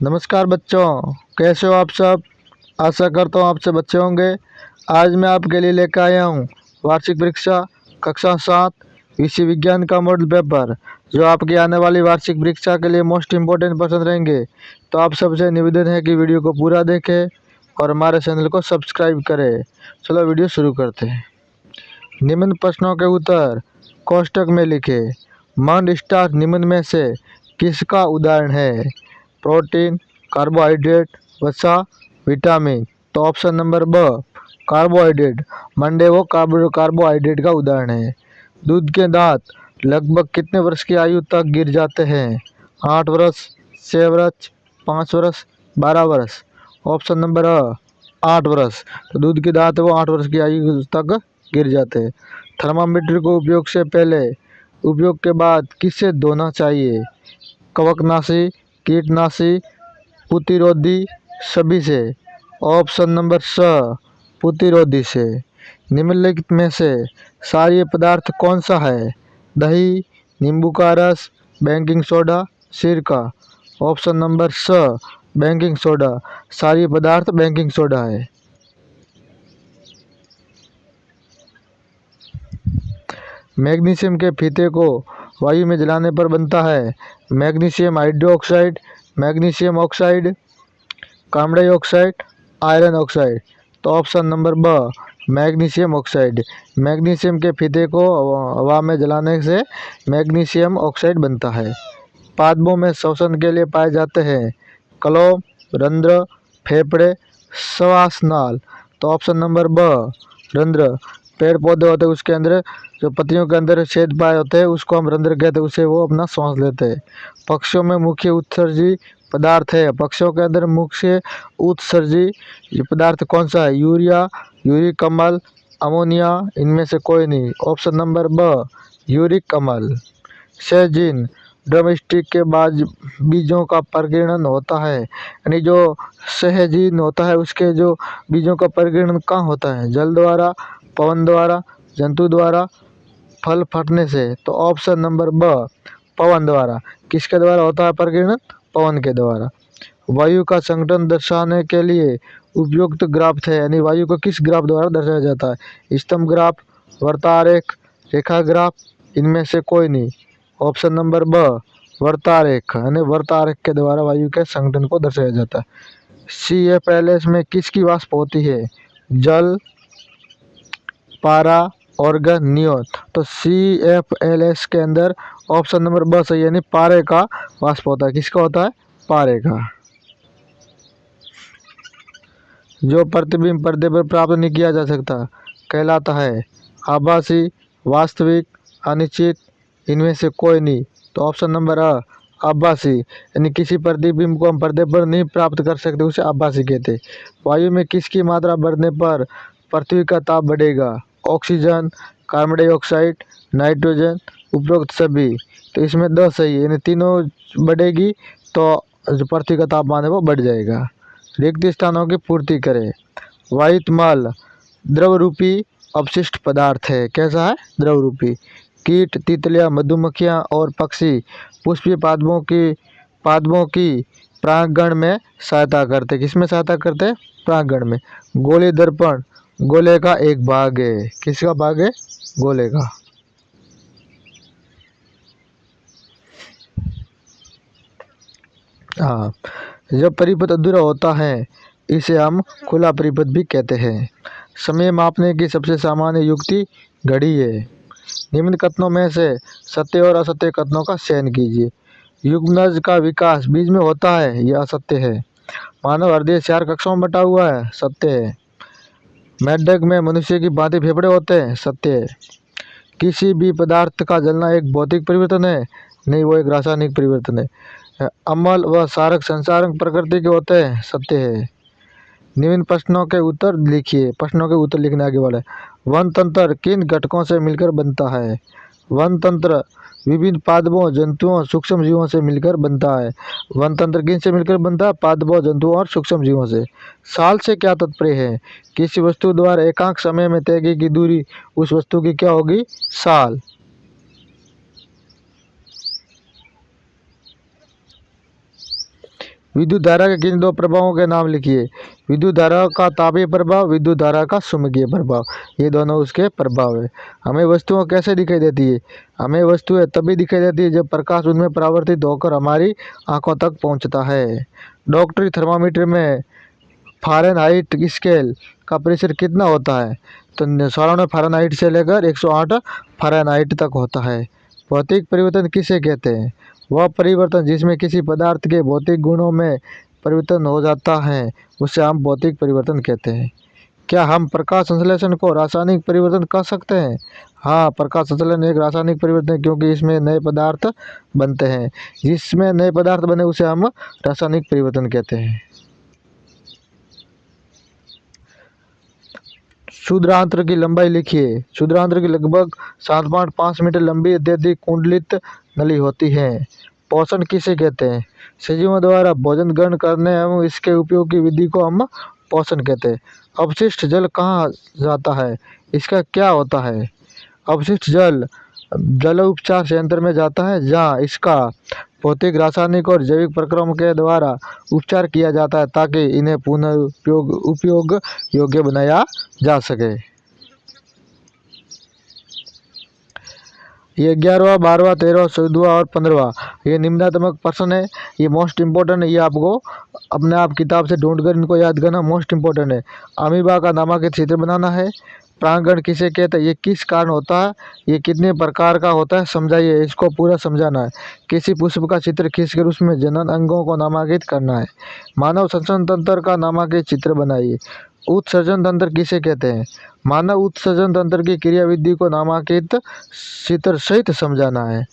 नमस्कार बच्चों, कैसे हो आप सब। आशा करता हूँ आप सब अच्छे होंगे। आज मैं आपके लिए लेकर आया हूँ वार्षिक परीक्षा कक्षा 7 विषय विज्ञान का मॉडल पेपर, जो आपकी आने वाली वार्षिक परीक्षा के लिए मोस्ट इम्पोर्टेंट प्रश्न रहेंगे। तो आप सबसे निवेदन है कि वीडियो को पूरा देखें और हमारे चैनल को सब्सक्राइब करें। चलो वीडियो शुरू करते हैं। निम्न प्रश्नों के उत्तर कोष्टक में लिखें। मंड स्टार्च निम्न में से किसका उदाहरण है? प्रोटीन, कार्बोहाइड्रेट, वसा, विटामिन। तो ऑप्शन नंबर ब कार्बोहाइड्रेट। मंडे वो कार्बोहाइड्रेट का उदाहरण है। दूध के दांत लगभग कितने वर्ष की आयु तक गिर जाते हैं? 8 वर्ष, 6 वर्ष, 5 वर्ष, 12 वर्ष। ऑप्शन नंबर अ 8 वर्ष। तो दूध के दांत वो 8 वर्ष की आयु तक गिर जाते हैं। थर्मामीटर को उपयोग से पहले, उपयोग के बाद किससे धोना चाहिए? कवकनाशी, कीटनाशी, प्रतिरोधी, सभी से। ऑप्शन नंबर स प्रतिरोधी से। निम्नलिखित में से क्षारीय पदार्थ कौन सा है? दही, नींबू का रस, बेकिंग सोडा, सिरका। ऑप्शन नंबर स बेकिंग सोडा। क्षारीय पदार्थ बेकिंग सोडा है। मैग्नीशियम के फीते को वायु में जलाने पर बनता है magnesium hydroxide, magnesium oxide, carbon dioxide, iron oxide. तो ऑप्शन नंबर ब मैग्नीशियम ऑक्साइड। मैग्नीशियम के फीते को हवा में जलाने से मैग्नीशियम ऑक्साइड बनता है। पादपों में श्वसन के लिए पाए जाते हैं कलोम, रंध्र, फेफड़े, श्वासनाल। तो ऑप्शन नंबर ब रंध्र। पेड़ पौधे होते हैं उसके अंदर जो पत्तियों के अंदर छेद पाए होते हैं उसको हम रंध्र कहते हैं, उससे वो अपना सांस लेते हैं। पक्षियों में मुख्य उत्सर्जी पदार्थ है। पक्षियों के अंदर मुख्य उत्सर्जी पदार्थ कौन सा है? यूरिया, यूरिक अम्ल, अमोनिया। इनमें से कोई नहीं। ऑप्शन नंबर ब यूरिक अम्ल। सहजीन ड्रमस्टिक के बाद बीजों का परिगणन होता है, यानी जो सहजीन होता है उसके जो बीजों का परिगणन कहाँ होता है? जल द्वारा, पवन द्वारा, जंतु द्वारा, फल फटने से। तो ऑप्शन नंबर ब पवन द्वारा। किसके द्वारा होता है परिगणन? पवन के द्वारा। वायु का संगठन दर्शाने के लिए उपयुक्त ग्राफ है, यानी वायु को किस ग्राफ द्वारा दर्शाया जाता है? स्तंभ ग्राफ, वृत्तारेख, रेखा ग्राफ। इनमें से कोई नहीं। ऑप्शन नंबर ब वृत्तारेख, यानी वृत्तारेख के द्वारा वायु के संगठन को दर्शाया जाता है। CFLS में किसकी वाष्प होती है? जल, पारा, ऑर्गन, नियोत। तो CFLS के अंदर ऑप्शन नंबर ब सही, यानी पारे का वाष्प होता है। किसका होता है? पारे का। जो प्रतिबिंब पर्दे पर प्राप्त नहीं किया जा सकता कहलाता है आभासी, वास्तविक, अनिश्चित। इनमें से कोई नहीं। तो ऑप्शन नंबर अ आभासी, यानी किसी प्रतिबिंब को हम पर्दे पर नहीं प्राप्त कर सकते उसे आभासी कहते हैं। वायु में किसकी मात्रा बढ़ने पर पृथ्वी का ताप बढ़ेगा? ऑक्सीजन, कार्बन डाइऑक्साइड, नाइट्रोजन, उपरोक्त सभी। तो इसमें द सही है, यानी तीनों बढ़ेगी तो जो पृथ्वी का तापमान है वो बढ़ जाएगा। रिक्त स्थानों की पूर्ति करें। वायु मल द्रव रूपी अपशिष्ट पदार्थ है। कैसा है? द्रव रूपी। कीट, तितलियां, मधुमक्खियां और पक्षी पुष्पीय पादपों की परागण में सहायता करते। किसमें सहायता करते? परागण में। गोले दर्पण गोले का एक भाग है। किसका भाग है? गोले का। हाँ, जब परिपथ अधूरा होता है इसे हम खुला परिपथ भी कहते हैं। समय मापने की सबसे सामान्य युक्ति घड़ी है। निम्न कथनों में से सत्य और असत्य कथनों का चयन कीजिए। युग्मनज का विकास बीज में होता है, यह असत्य है। मानव हृदय 4 कक्षों में बटा हुआ है, सत्य है। मेंढक में मनुष्य की भांति फेफड़े होते हैं, सत्य है। किसी भी पदार्थ का जलना एक भौतिक परिवर्तन है, नहीं, वो एक रासायनिक परिवर्तन है। अम्ल व क्षारक संसारक प्रकृति के होते हैं, सत्य है। निम्न प्रश्नों के उत्तर लिखिए। प्रश्नों के उत्तर लिखने आगे वाले। वन तंत्र किन घटकों से मिलकर बनता है? वन तंत्र विभिन्न पादपों, जंतुओं, सूक्ष्म जीवों से मिलकर बनता है। वन तंत्र किन से मिलकर बनता है? पादपों, जंतुओं और सूक्ष्म जीवों से। साल से क्या तात्पर्य है? किसी वस्तु द्वारा एकांक समय में तय की दूरी उस वस्तु की क्या होगी? साल। विद्युत धारा के किन दो प्रभावों के नाम लिखिए। विद्युत धारा का तापीय प्रभाव, विद्युत धारा का चुंबकीय प्रभाव, ये दोनों उसके प्रभाव है। हमें वस्तुएं कैसे दिखाई देती है? हमें वस्तुएं तभी दिखाई देती है जब प्रकाश उनमें परावर्तित होकर हमारी आंखों तक पहुंचता है। डॉक्टरी थर्मामीटर में फ़ारेनहाइट स्केल का प्रेशर कितना होता है? तो 96 फ़ारेनहाइट से लेकर 108 फ़ारेनहाइट तक होता है। भौतिक परिवर्तन किसे कहते हैं? वह परिवर्तन जिसमें किसी पदार्थ के भौतिक गुणों में परिवर्तन हो जाता है उसे हम भौतिक परिवर्तन कहते हैं। क्या हम प्रकाश संश्लेषण को रासायनिक परिवर्तन कह सकते हैं? हाँ, प्रकाश संश्लेषण एक रासायनिक परिवर्तन है क्योंकि इसमें नए पदार्थ बनते हैं। जिसमें नए पदार्थ बने उसे हम रासायनिक परिवर्तन कहते हैं। क्षुद्रांत्र की लंबाई लिखिए। क्षुद्रांत्र की लगभग 7.5 मीटर लंबी अत्यधिक कुंडलित नली होती है। पोषण किसे कहते हैं? सजीवों द्वारा भोजन ग्रहण करने एवं इसके उपयोग की विधि को हम पोषण कहते हैं। अपशिष्ट जल कहाँ जाता है? इसका क्या होता है? अपशिष्ट जल जल उपचार संयंत्र में जाता है जहाँ इसका भौतिक, रासायनिक और जैविक प्रक्रियाओं के द्वारा उपचार किया जाता है ताकि इन्हें पुनः उपयोग योग्य बनाया जा सके। ये 11वां, 12वां, 13वां, 14वां और 15वां ये निम्नात्मक प्रश्न है। ये मोस्ट इम्पोर्टेंट है। ये आपको अपने आप किताब से ढूंढकर इनको याद करना मोस्ट इम्पोर्टेंट है। अमीबा का नामांकित चित्र बनाना है। प्रांगण किसे कहते हैं? ये किस कारण होता है? ये कितने प्रकार का होता है? समझाइए, इसको पूरा समझाना है। किसी पुष्प का चित्र खींचकर उसमें जनन अंगों को नामांकित करना है। मानव श्वसन तंत्र का नामांकित चित्र बनाइए। उत्सर्जन तंत्र किसे कहते हैं? मानव उत्सर्जन तंत्र की क्रियाविधि को नामांकित चित्र सहित समझाना है।